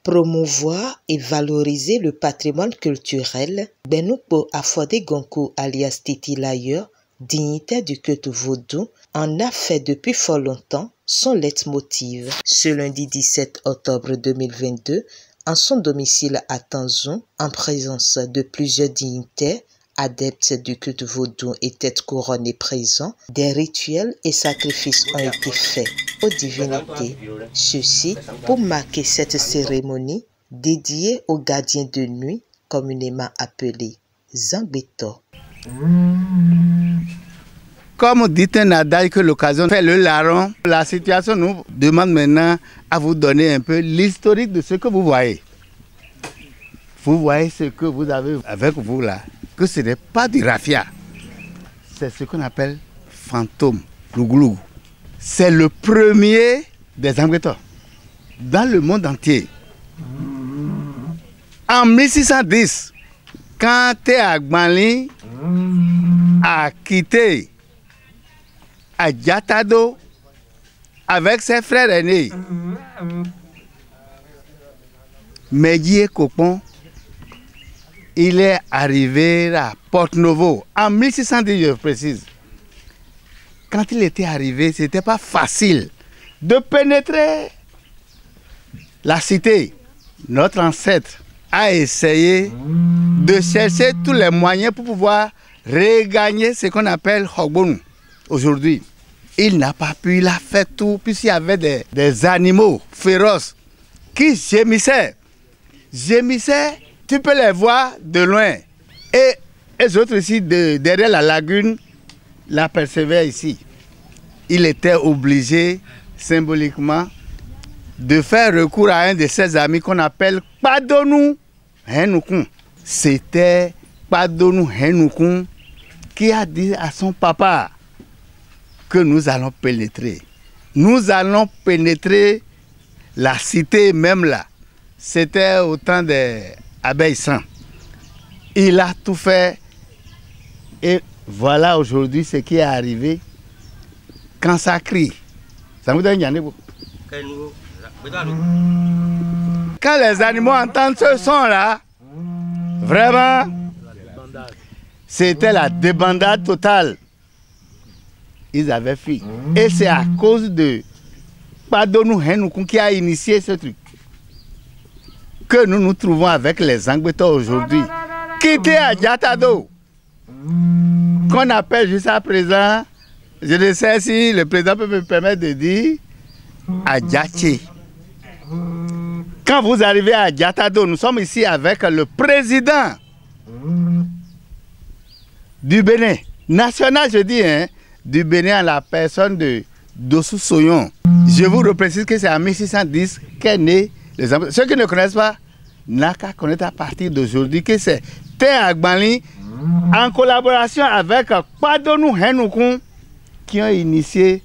Promouvoir et valoriser le patrimoine culturel, Benoupo Afode Gonkou alias Titi Layer, dignitaire du culte vaudou, en a fait depuis fort longtemps son leitmotiv. Ce lundi 17 octobre 2022, en son domicile à Tanzon, en présence de plusieurs dignitaires, adeptes du culte vaudou et têtes couronnées présents, des rituels et sacrifices ont été faits aux divinités. Ceci pour marquer cette cérémonie dédiée aux gardiens de nuit, communément appelés Zangbeto. Comme dit un adage que l'occasion fait le larron, la situation nous demande maintenant à vous donner un peu l'historique de ce que vous voyez. Vous voyez ce que vous avez avec vous là, que ce n'est pas du raffia. C'est ce qu'on appelle fantôme, louglou. C'est le premier des Zangbeto dans le monde entier. En 1610, quand Agbanli a quitté Adjatado avec ses frères aînés, Medji et Copon, il est arrivé à Porto-Novo en 1610, je précise. Quand il était arrivé, ce n'était pas facile de pénétrer la cité. Notre ancêtre a essayé de chercher tous les moyens pour pouvoir regagner ce qu'on appelle Hogbonu aujourd'hui. Il n'a pas pu, il a fait tout, puisqu'il y avait des animaux féroces qui gémissaient. Gémissaient, tu peux les voir de loin. Et les autres ici, derrière la lagune, l'apercevaient ici. Il était obligé, symboliquement, de faire recours à un de ses amis qu'on appelle Kpadonou Henukun. C'était Kpadonou Henukun qui a dit à son papa que nous allons pénétrer. Nous allons pénétrer la cité même là. C'était au temps des Abeilles-Sang. Il a tout fait et voilà aujourd'hui ce qui est arrivé. Quand ça crie, ça vous donne quand les animaux entendent ce son-là, vraiment, c'était la débandade totale. Ils avaient fui. Et c'est à cause de Kpadonou Henukun qui a initié ce truc que nous nous trouvons avec les Zangbeto aujourd'hui. Quitter Adjatado, qu'on appelle jusqu'à présent, je ne sais si le président peut me permettre de dire, Adjaché. Quand vous arrivez à Adjatado, nous sommes ici avec le président du Bénin, national je dis, hein, du Bénin à la personne de Dossou Soyon. Je vous reprécise que c'est en 1610 qu'est né les Zangbeto. Ceux qui ne connaissent pas, n'a qu'à connaître à partir d'aujourd'hui que c'est Agbanli en collaboration avec Kpadonou Henukun qui ont initié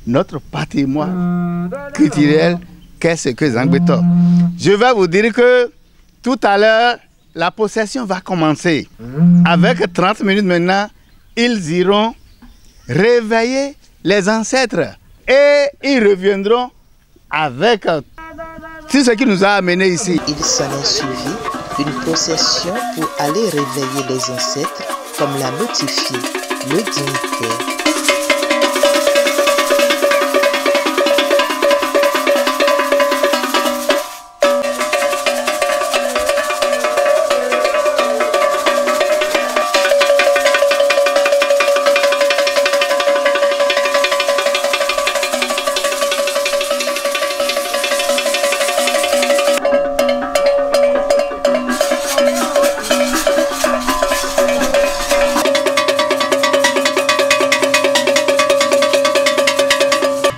notre patrimoine culturel qu'est-ce que Zangbeto. Je vais vous dire que tout à l'heure, la possession va commencer. Avec 30 minutes maintenant, ils iront réveiller les ancêtres et ils reviendront avec tout ce qui nous a amenés ici. Il s'en est suivi une procession pour aller réveiller les ancêtres, comme l'a notifié le dignitaire.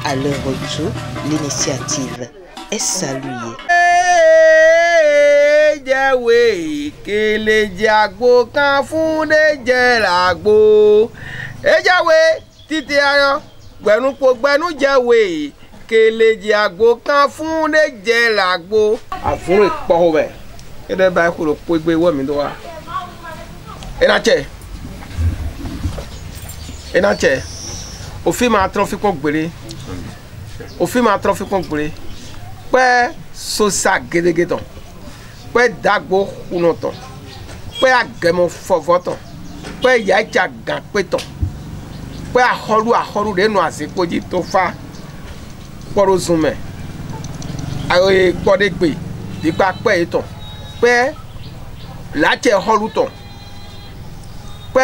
À leur retour, l'initiative est saluée. Au film à trafic complet. Au film à trafic complet. Ouais, sosa gédégédon pe dagbo kunoton pe agemo fovoton pe yaja ganpeton pe aholu de no asepoji to fa porozume aye gbodegbe dipa pe iton pe lache holuton pe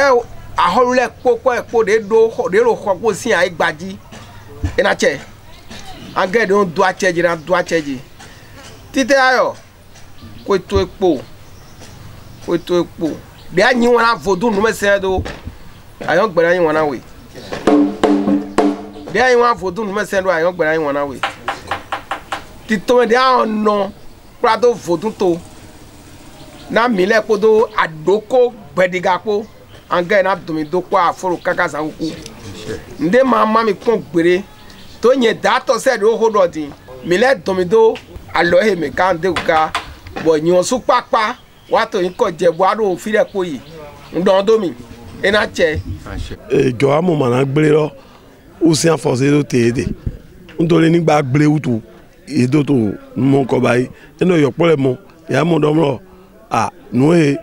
aholu le popo epo de ro ko sin ai gbaji enache age de on do acheji tite ayo ko to epo de anyi wona vodun no mese do ayon gbere anyi wona we de anyi wona vodun no mese do ayon gbere anyi wona we tito de an no prado vodun to na mile ko do adoko gbedigapo anga na domi do kwa aforo kaka sanku nde mama mi kon gbere to nye dato se do hodo din mile domi do alo he me kan de ka bo nyon su papa wato nko je bo ado fi re ko yi ndon do mi ena che jo amo mana gbere lo o se forcer do tede ndole ni gba gbere utu edo to mo ko bayi eno yo pole mo ya mo do mo no e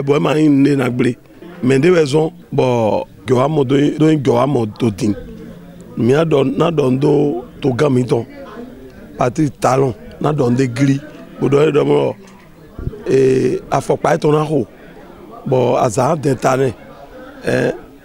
bo ma ni na gbere mais de raison bo jo amo do jo amo to tin mi adon na don do to gamiton parti talon na don de gri bodo do mo afopa to na ho bo azan de tane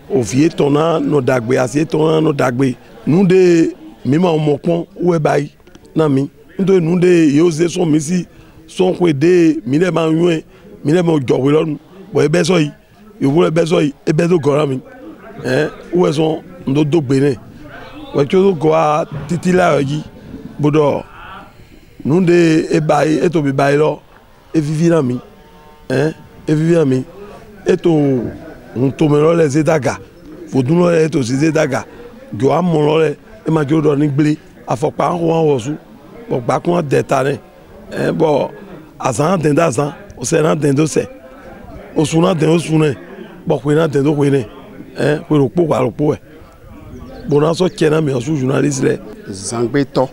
o vie to na no dagbe asie to na no dagbe nu de mi ma mo pon we bayi na mi ndo nu de yo ze so mi si so ko de mi le ma yun mi le mo jowe lonu bo ebe so yi yo ebe so yi ebe do gora mi wo so ndo do gbe ne we cho do go a titi la yi bodo nu de e bayi e to bi bayi lo e vivi na mi e vivi na mi e to on to me lo le zedaga fodun lo le to zedaga go amon lo le e ma jo do ni gbele afopa ho wan wo su bo gba kun de ta ne bo azan den da azan o se na den do se o su na den o su ne bo kwe na den do kwe ne kwe ro po wa ro po e bo na so ke na mi o su journalist le zangbeto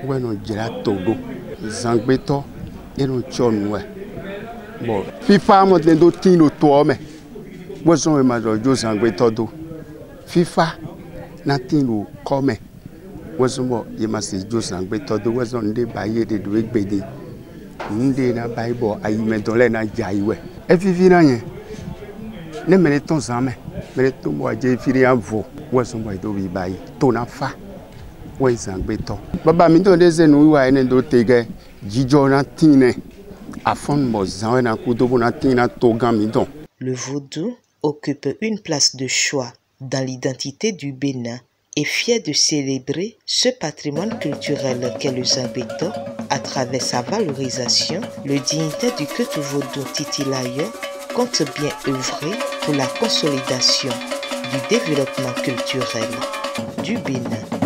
we no jira todo zangbeto e no chonu we bo fifa mo den do tin lo to me we so ma jo zangbeto do fifa na tin lo come we so mo ye ma se jo zangbeto do we so nde baye de do egbede nde na bible ayi me don le na jai we e fifi na yen ne me ton zame me to mo je firi anvo we so mo do bi bayi to na fa we zangbeto baba mi to de se nu wa ene do tege jijo na tine afon mo zan na ku do na tina to gan mi don. Le vaudou occupe une place de choix dans l'identité du Bénin et fier de célébrer ce patrimoine culturel qu'est le Zangbeto à travers sa valorisation, le dignitaire du culte vaudou Titilayo compte bien œuvrer pour la consolidation du développement culturel du Bénin.